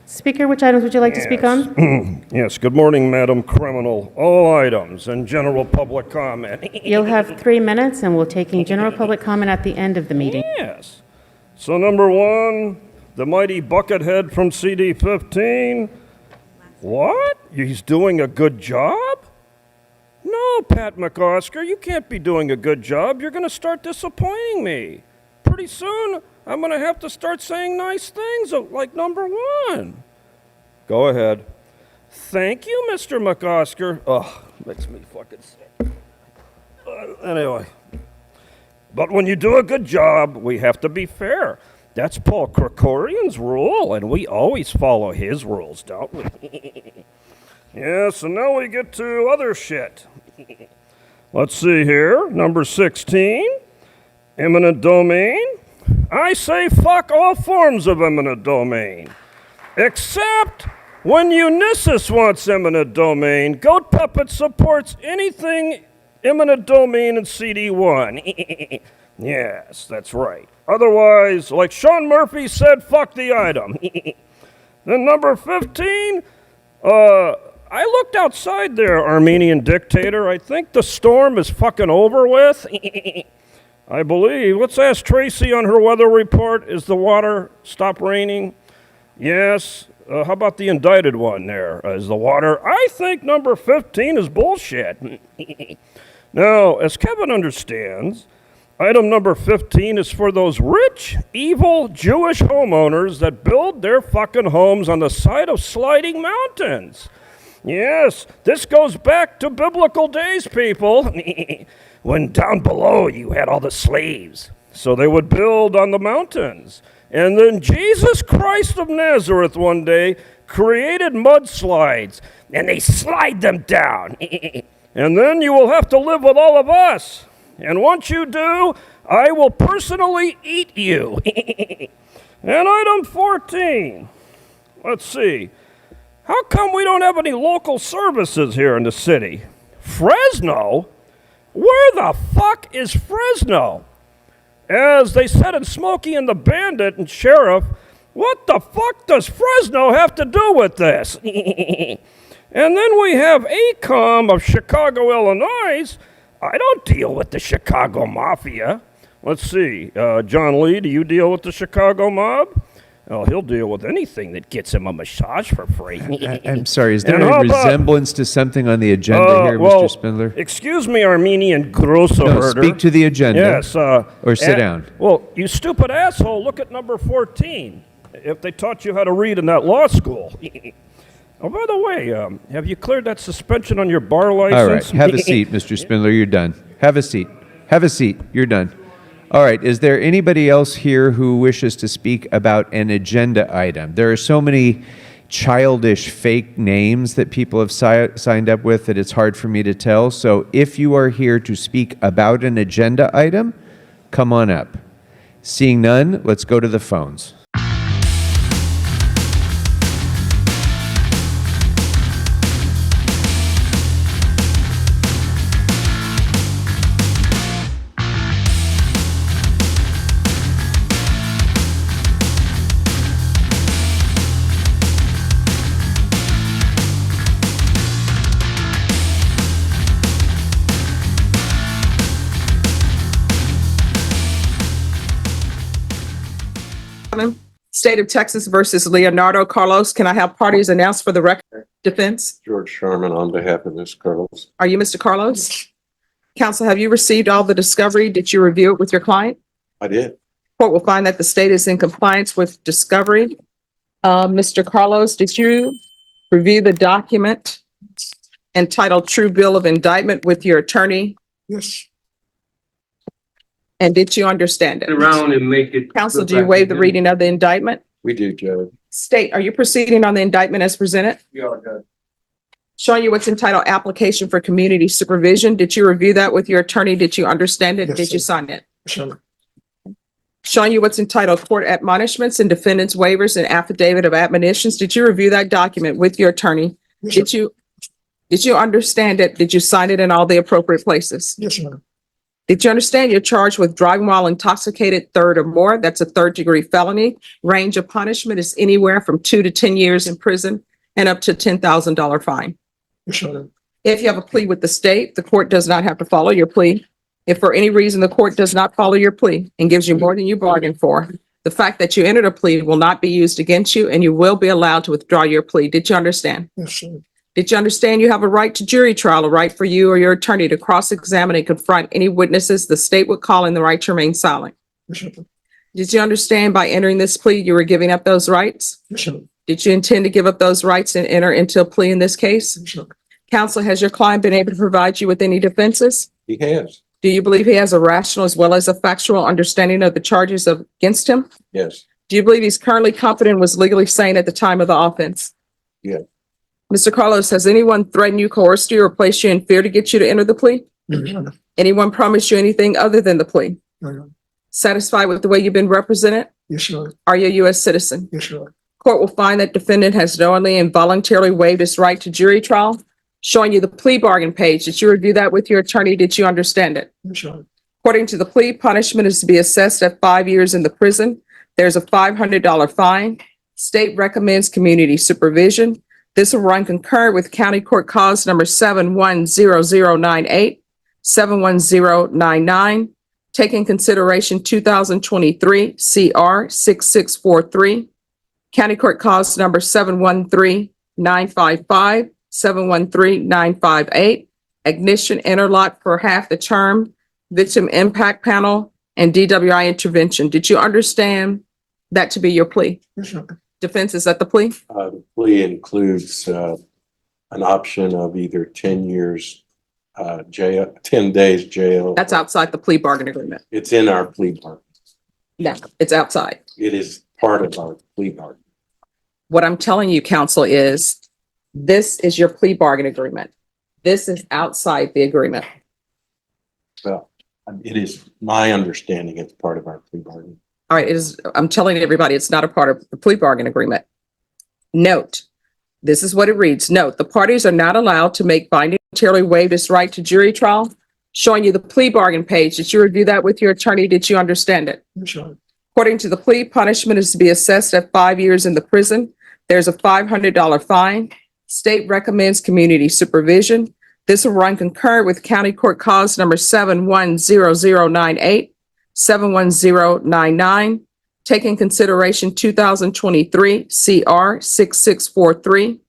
Speaker, which items would you like to speak on? Yes, good morning, Madam Criminal. All items and general public comment. You'll have 3 minutes, and we'll taking general public comment at the end of the meeting. Yes. So number one, the mighty Buckethead from CD 15. What? He's doing a good job? No, Pat McOsker, you can't be doing a good job. You're going to start disappointing me. Pretty soon, I'm going to have to start saying nice things like number one. Go ahead. Thank you, Mr. McOsker. Ugh, makes me fucking sick. Anyway. But when you do a good job, we have to be fair. That's Paul Krikorian's rule, and we always follow his rules, don't we? Yeah, so now we get to other shit. Let's see here. Number 16, eminent domain. I say fuck all forms of eminent domain, except when Unisys wants eminent domain. Goat Puppet supports anything eminent domain in CD1. Yes, that's right. Otherwise, like Sean Murphy said, fuck the item. Then number 15, I looked outside there, Armenian dictator. I think the storm is fucking over with. I believe. Let's ask Tracy on her weather report. Is the water stopped raining? Yes. How about the indicted one there? Is the water? I think number 15 is bullshit. Now, as Kevin understands, item number 15 is for those rich, evil Jewish homeowners that build their fucking homes on the side of sliding mountains. Yes, this goes back to biblical days, people, when down below you had all the slaves. So they would build on the mountains. And then Jesus Christ of Nazareth one day created mudslides, and they slide them down. And then you will have to live with all of us. And once you do, I will personally eat you. And item 14, let's see. How come we don't have any local services here in the city? Fresno? Where the fuck is Fresno? As they said in Smokey and the Bandit and Sheriff, what the fuck does Fresno have to do with this? And then we have ACOM of Chicago, Illinois. I don't deal with the Chicago Mafia. Let's see. John Lee, do you deal with the Chicago mob? Oh, he'll deal with anything that gets him a massage for free. I'm sorry, is there a resemblance to something on the agenda here, Mr. Spindler? Excuse me, Armenian grosso herder. Speak to the agenda. Yes. Or sit down. Well, you stupid asshole, look at number 14. If they taught you how to read in that law school. Oh, by the way, have you cleared that suspension on your bar license? All right, have a seat, Mr. Spindler, you're done. Have a seat. Have a seat, you're done. All right, is there anybody else here who wishes to speak about an agenda item? There are so many childish fake names that people have signed up with that it's hard for me to tell. So if you are here to speak about an agenda item, come on up. Seeing none, let's go to the phones. State of Texas versus Leonardo Carlos. Can I have parties announced for the record? Defense. George Sharman on behalf of Ms. Carlos. Are you Mr. Carlos? Counsel, have you received all the discovery? Did you review it with your client? I did. Court will find that the state is in compliance with discovery. Mr. Carlos, did you review the document entitled True Bill of Indictment with your attorney? Yes. And did you understand it? Around and make it. Counsel, do you waive the reading of the indictment? We do, Judge. State, are you proceeding on the indictment as presented? We are, Judge. Showing you what's entitled Application for Community Supervision. Did you review that with your attorney? Did you understand it? Yes, Did you sir. sign it? Sure. Showing you what's entitled Court Admonishments and Defendants Waivers and Affidavit of Admonitions. Did you review that document with your attorney? Yes, sir. Did you understand it? Did you sign it in all the appropriate places? Yes, sir. Did you understand you're charged with driving while intoxicated, third or more? That's a third-degree felony. Range of punishment is anywhere from 2 to 10 years in prison and up to $10,000 fine. Yes, Your Honor. If you have a plea with the state, the court does not have to follow your plea. If for any reason the court does not follow your plea and gives you more than you bargained for, the fact that you entered a plea will not be used against you and you will be allowed to withdraw your plea. Did you understand? Yes, sir. Did you understand you have a right to jury trial, a right for you or your attorney to cross-examine and confront any witnesses the state would call in the right to remain silent? Yes, sir. Did you understand by entering this plea, you were giving up those rights? Yes, sir. Did you intend to give up those rights and enter into a plea in this case? Yes, sir. Counsel, has your client been able to provide you with any defenses? He has. Do you believe he has a rational as well as a factual understanding of the charges against him? Yes. Do you believe he's currently competent and was legally sane at the time of the offense? Yeah. Mr. Carlos, has anyone threatened you, coerced you, or placed you in fear to get you to enter the plea? No, Your Honor. Anyone promised you anything other than the plea? No, Your Honor. Satisfied with the way you've been represented? Yes, Your Honor. Are you a U.S. citizen? Yes, Your Honor. Court will find that defendant has knowingly and voluntarily waived his right to jury trial. Showing you the plea bargain page. Did you review that with your attorney? Did you understand it? Yes, Your Honor. According to the plea, punishment is to be assessed at 5 years in the prison. There's a $500 fine. State recommends community supervision. This will run concurrent with County Court Cause number 710098, 71099, taking consideration 2023 CR 6643, County Court Cause number 713955, 713958, ignition interlock for half the term, victim impact panel, and DWI intervention. Did you understand that to be your plea? Yes, Your Honor. Defense, is that the plea? The plea includes an option of either 10 years jail, 10 days jail. That's outside the plea bargain agreement. It's in our plea bargain. No, it's outside. It is part of our plea bargain. What I'm telling you, counsel, is this is your plea bargain agreement. This is outside the agreement. Well, it is my understanding it's part of our plea bargain. All right, I'm telling everybody, it's not a part of the plea bargain agreement. Note, this is what it reads. Note, the parties are not allowed to make binding voluntarily waive its right to jury trial. Showing you the plea bargain page. Did you review that with your attorney? Did you understand it? Yes, Your Honor. According to the plea, punishment is to be assessed at 5 years in the prison. There's a $500 fine. State recommends community supervision. This will run concurrent with County Court Cause number 710098, 71099, taking consideration 2023 CR 6643,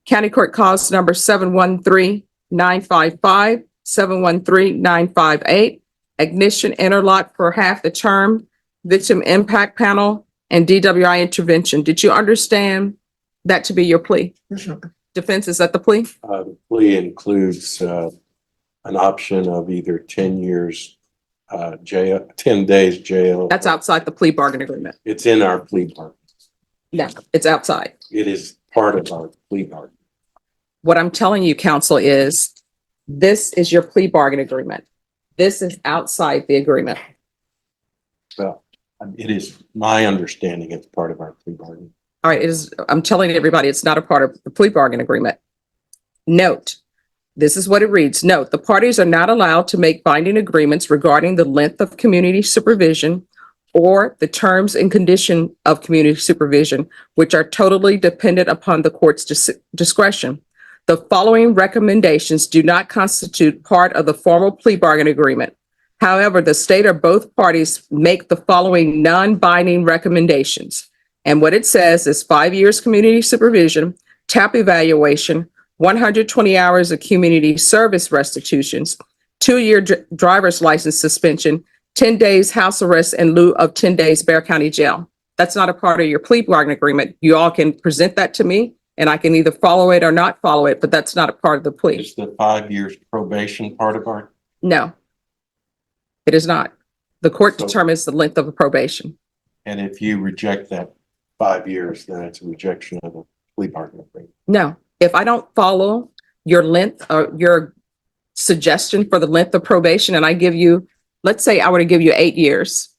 County Court Cause number 713955, 713958, ignition interlock for half the term, victim impact panel, and DWI intervention. Did you understand that to be your plea? Yes, Your Honor. Defense, is that the plea? The plea includes an option of either 10 years jail, 10 days jail. That's outside the plea bargain agreement. It's in our plea bargain. No, it's outside. It is part of our plea bargain. What I'm telling you, counsel, is this is your plea bargain agreement. This is outside the agreement. Well, it is my understanding it's part of our plea bargain. All right, I'm telling everybody, it's not a part of the plea bargain agreement. Note, this is what it reads. Note, the parties are not allowed to make binding agreements regarding the length of community supervision or the terms and condition of community supervision, which are totally dependent upon the court's discretion. The following recommendations do not constitute part of the formal plea bargain agreement. However, the state or both parties make the following non-binding recommendations. And what it says is 5 years community supervision, TAP evaluation, 120 hours of community service restitutions, 2-year driver's license suspension, 10 days house arrest in lieu of 10 days Bear County jail. That's not a part of your plea bargain agreement. You all can present that to me and I can either follow it or not follow it, but that's not a part of the plea. Is the 5 years probation part of our? No, it is not. The court So- determines the length of a probation. And if you reject that 5 years, then it's a rejection of the plea bargain agreement. No, if I don't follow your length or your suggestion for the length of probation and I give you, let's say I were to give you 8 years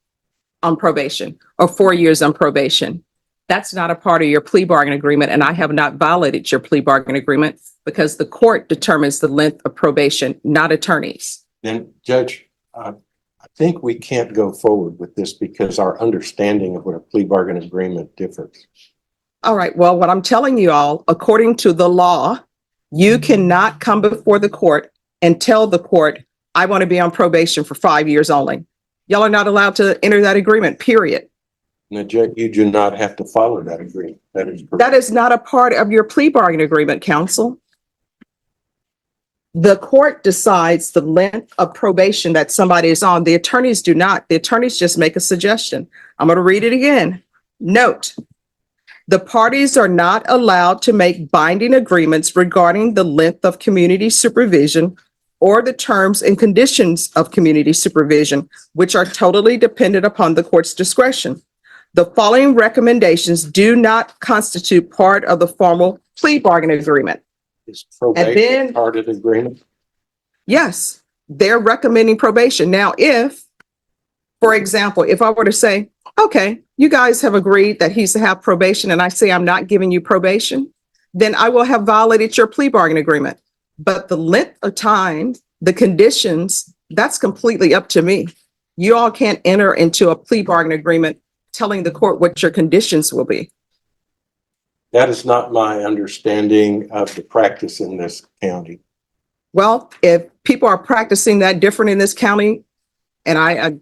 on probation or 4 years on probation, that's not a part of your plea bargain agreement and I have not violated your plea bargain agreement because the court determines the length of probation, not attorneys. Then Judge, I think we can't go forward with this because our understanding of what a plea bargain agreement differs. All right, well, what I'm telling you all, according to the law, you cannot come before the court and tell the court, I want to be on probation for 5 years only. Y'all are not allowed to enter that agreement, period. Now, Judge, you do not have to follow that agreement. That is correct. That is not a part of your plea bargain agreement, counsel. The court decides the length of probation that somebody is on. The attorneys do not. The attorneys just make a suggestion. I'm going to read it again. Note, the parties are not allowed to make binding agreements regarding the length of community supervision or the terms and conditions of community supervision, which are totally dependent upon the court's discretion. The following recommendations do not constitute part of the formal plea bargain agreement. Is probation part of the agreement? Yes, they're recommending probation. Now, if, for example, if I were to say, okay, you guys have agreed that he's to have probation, and I say I'm not giving you probation, then I will have violated your plea bargain agreement. But the length of time, the conditions, that's completely up to me. You all can't enter into a plea bargain agreement telling the court what your conditions will be. That is not my understanding of the practice in this county. Well, if people are practicing that different in this county, and I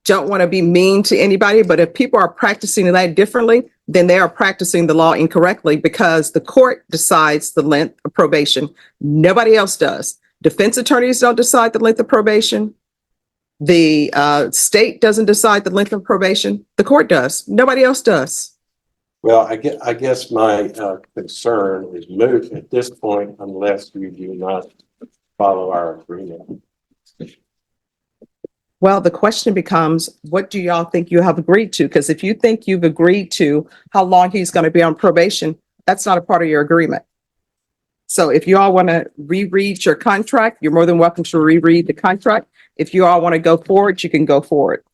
don't want to be mean to anybody, but if people are practicing that differently, then they are practicing the law incorrectly because the court decides the length of probation. Nobody else does. Defense attorneys don't decide the length of probation. The state doesn't decide the length of probation. The court does. Nobody else does. Well, I guess my concern is moot at this point unless you do not follow our agreement. Well, the question becomes, what do y'all think you have agreed to? Because if you think you've agreed to how long he's going to be on probation, that's not a part of your agreement. So if you all want to reread your contract, you're more than welcome to reread the contract. If you all want to go forward, you can go forward.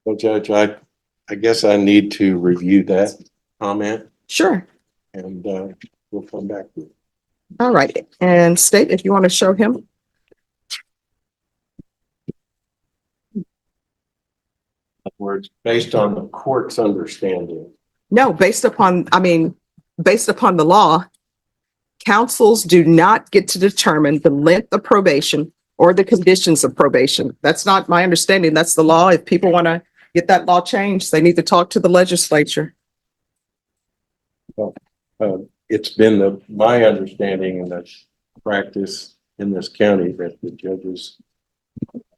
Well, Judge, I guess I need to review that comment Sure. and we'll come back to it. All right. And State, if you want to show him. In other words, based on the court's understanding. No, based upon the law, councils do not get to determine the length of probation or the conditions of probation. That's not my understanding. That's the law. If people want to get that law changed, they need to talk to the legislature. It's been my understanding and the practice in this county that the judges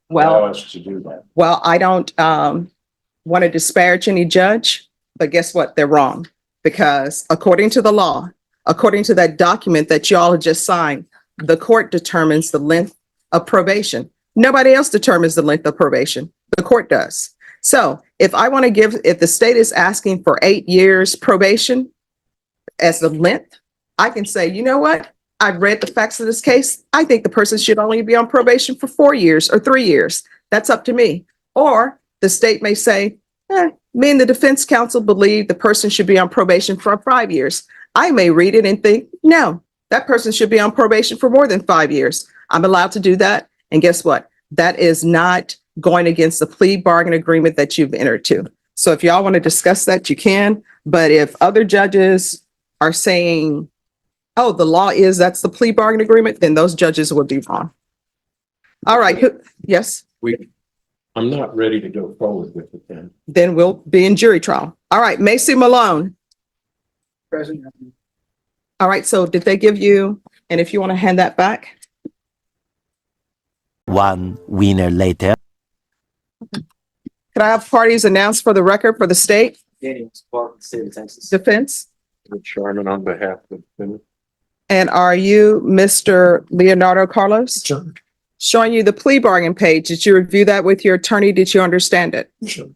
allow us to do that. Well, I don't want to disparage any judge, but guess what? They're wrong. Because according to the law, according to that document that y'all have just signed, the court determines the length of probation. Nobody else determines the length of probation. The court does. So if the state is asking for 8 years probation as the length, I can say, you know what? I've read the facts of this case. I think the person should only be on probation for 4 years or 3 years. That's up to me. Or the state may say, me and the defense counsel believe the person should be on probation for 5 years. I may read it and think, no, that person should be on probation for more than 5 years. I'm allowed to do that. And guess what? That is not going against the plea bargain agreement that you've entered to. So if y'all want to discuss that, you can. But if other judges are saying, oh, the law is that's the plea bargain agreement, then those judges would be wrong. All right. Yes. I'm not ready to go forward with it then. Then we'll be in jury trial. All right. Macy Malone. Present. All right. So did they give you, and if you want to hand that back. One winner later. Could I have parties announced for the record for the state Daniel Spark, State of Texas. defense? Sherman on behalf of the And are you Mr. Leonardo Carlos? Sure. Showing you the plea bargain page. Did you review that with your attorney? Did you understand it? Sure.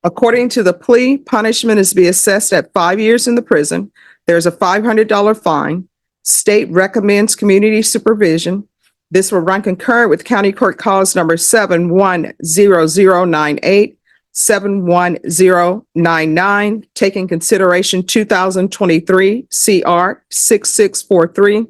According to the plea, punishment is to be assessed at 5 years in the prison. There's a $500 fine. State recommends community supervision. This will run concurrent with County Court Cause number 710098, 71099, taking consideration 2023 CR 6643.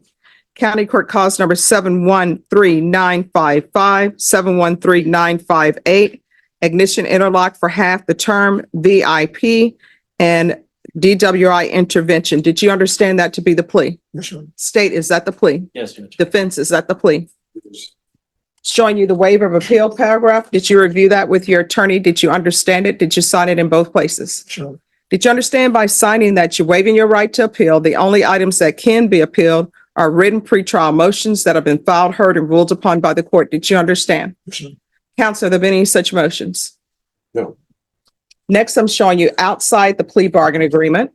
County Court Cause number 713-955, 713-958, ignition interlock for half the term, VIP, and DWI intervention. Did you understand that to be the plea? Yes, Your Honor. State, is that the plea? Yes, Judge. Defense, is that the plea? Showing you the waiver of appeal paragraph. Did you review that with your attorney? Did you understand it? Did you sign it in both places? Sure. Did you understand by signing that you're waiving your right to appeal? The only items that can be appealed are written pretrial motions that have been filed, heard, and ruled upon by the court. Did you understand? Yes, Your Honor. Counsel, have there been any such motions? No. Next, I'm showing you outside the plea bargain agreement.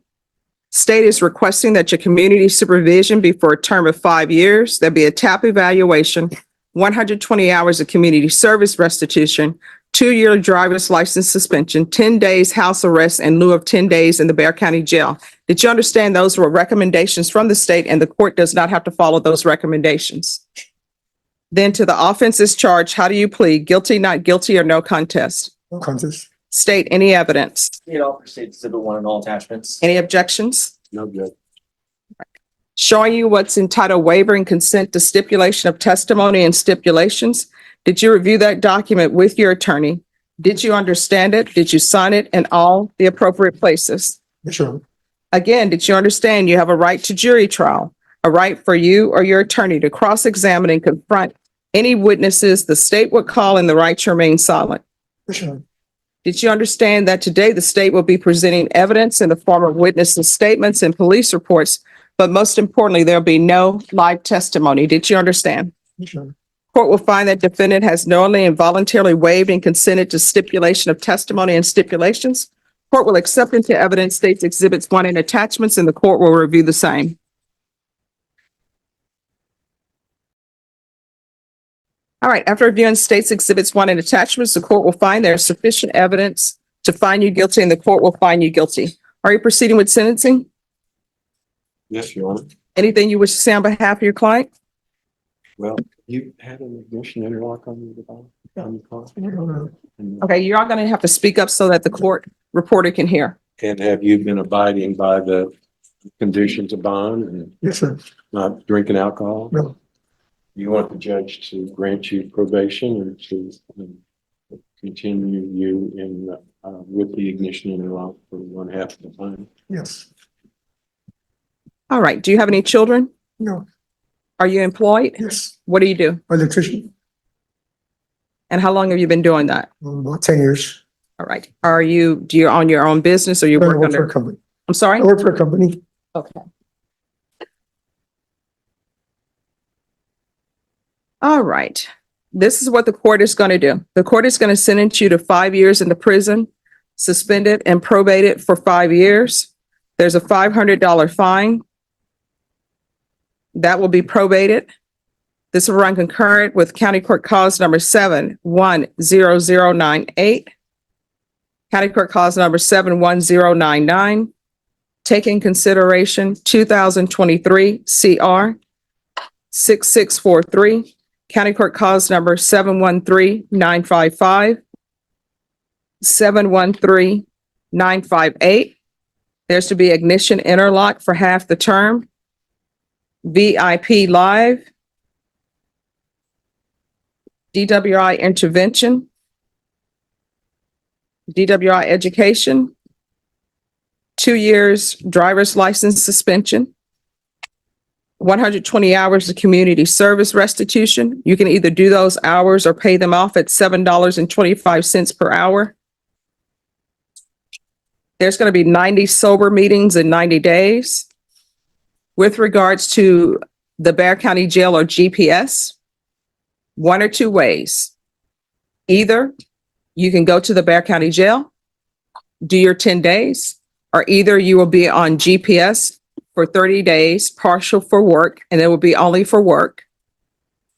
State is requesting that your community supervision be for a term of 5 years. There'll be a TAP evaluation, 120 hours of community service restitution, 2-year driver's license suspension, 10 days house arrest in lieu of 10 days in the Bexar County Jail. Did you understand those were recommendations from the state and the court does not have to follow those recommendations? Then to the offenses charged, how do you plead? Guilty, not guilty, or no contest? No contest. State any evidence. It all for State Exhibit 1 and all attachments. Any objections? No, Judge. Showing you what's entitled waiver and consent to stipulation of testimony and stipulations. Did you review that document with your attorney? Did you understand it? Did you sign it in all the appropriate places? Yes, Your Honor. Again, did you understand you have a right to jury trial, a right for you or your attorney to cross-examine and confront any witnesses the state would call and the right to remain silent? Yes, Your Honor. Did you understand that today the state will be presenting evidence in the form of witnesses' statements and police reports, but most importantly, there'll be no live testimony? Did you understand? Yes, Your Honor. Court will find that defendant has knowingly and voluntarily waived and consented to stipulation of testimony and stipulations. Court will accept into evidence states exhibits 1 and attachments, and the court will review the same. All right, after reviewing states exhibits 1 and attachments, the court will find there is sufficient evidence to find you guilty, and the court will find you guilty. Are you proceeding with sentencing? Yes, Your Honor. Anything you wish to say on behalf of your client? Well, you had an ignition interlock on the car? And Okay, you're all going to have to speak up so that the court reporter can hear. have you been abiding by the conditions of bond and Yes, sir. not drinking alcohol? No. You want the judge to grant you probation or to continue you in, with the ignition interlock for 1/2 of the time? Yes. All right, do you have any children? No. Are you employed? Yes. What do you do? Electrician. And how long have you been doing that? About 10 years. All right. Do you own your own business or you I work work for a under? company. I'm sorry? I work for a company. Okay. All right. This is what the court is going to do. The court is going to sentence you to 5 years in the prison, suspended and probated for 5 years. There's a $500 fine. That will be probated. This will run concurrent with County Court Cause number 7-10098. County Court Cause number 7-10099. Take in consideration 2023 CR 6643. County Court Cause number 713-955. 713-958. There's to be ignition interlock for half the term. VIP live. DWI intervention. DWI education. 2 years driver's license suspension. 120 hours of community service restitution. You can either do those hours or pay them off at $7.25 per hour. There's going to be 90 sober meetings in 90 days. With regards to the Bexar County Jail or GPS, 1 or 2 ways. Either you can go to the Bexar County Jail, do your 10 days, or either you will be on GPS for 30 days, partial for work, and it will be only for work.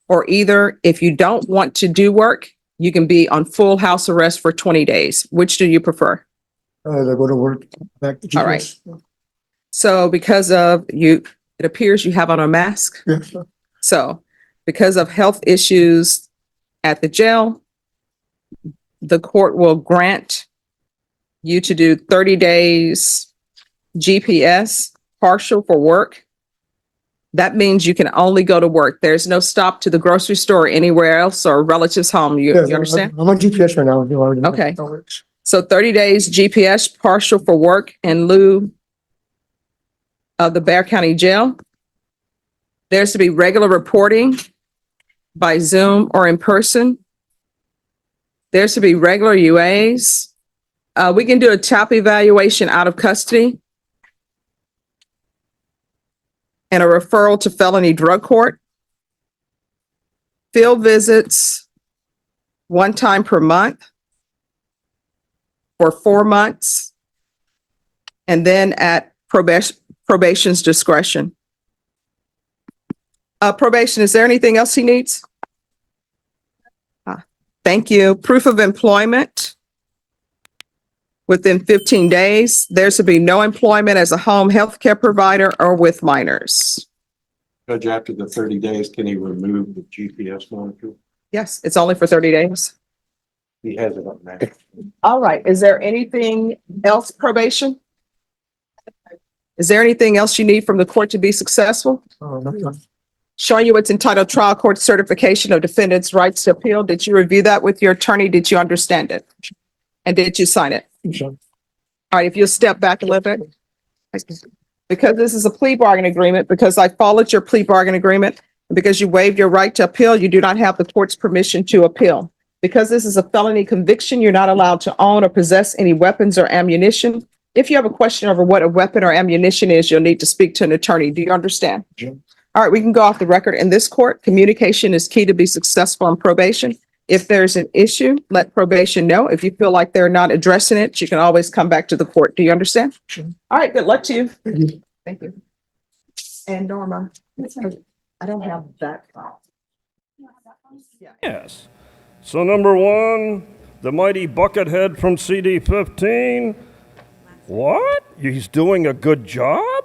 Or either if you don't want to do work, you can be on full house arrest for 20 days. Which do you prefer? I go to work, back to All right. GPS. So because of you, it appears you have on a mask. Yes, sir. So because of health issues at the jail, the court will grant you to do 30 days GPS, partial for work, That means you can only go to work. There's no stop to the grocery store or anywhere else or a relative's home. You understand? I'm on GPS right now. You already know Okay. how it works. So 30 days GPS partial for work in lieu of the Bear County Jail. There's to be regular reporting by Zoom or in person. There's to be regular UAs. We can do a TAP evaluation out of custody and a referral to felony drug court. Field visits 1 time per month for 4 months, and then at probation's discretion. Probation, is there anything else he needs? Thank you. Proof of employment within 15 days. There's to be no employment as a home healthcare provider or with minors. Judge, after the 30 days, can he remove the GPS monitor? Yes, it's only for 30 days. He has it up now. All right. Is there anything else, probation? Is there anything else you need from the court to be successful? No. Showing you what's entitled Trial Court Certification of Defendant's Rights to Appeal. Did you review that with your attorney? Did you understand it? And did you sign it? Sure. All right, if you'll step back a little bit. Because this is a plea bargain agreement, because I followed your plea bargain agreement, and because you waived your right to appeal, you do not have the court's permission to appeal. Because this is a felony conviction, you're not allowed to own or possess any weapons or ammunition. If you have a question over what a weapon or ammunition is, you'll need to speak to an attorney. Do you understand? Sure. All right, we can go off the record. In this court, communication is key to be successful in probation. If there's an issue, let probation know. If you feel like they're not addressing it, you can always come back to the court. Do you understand? Sure. All right, good luck to you. Thank you. Thank you. And Norma, I don't have that file. Yes. So number 1, the mighty Buckethead from CD 15. What? He's doing a good job?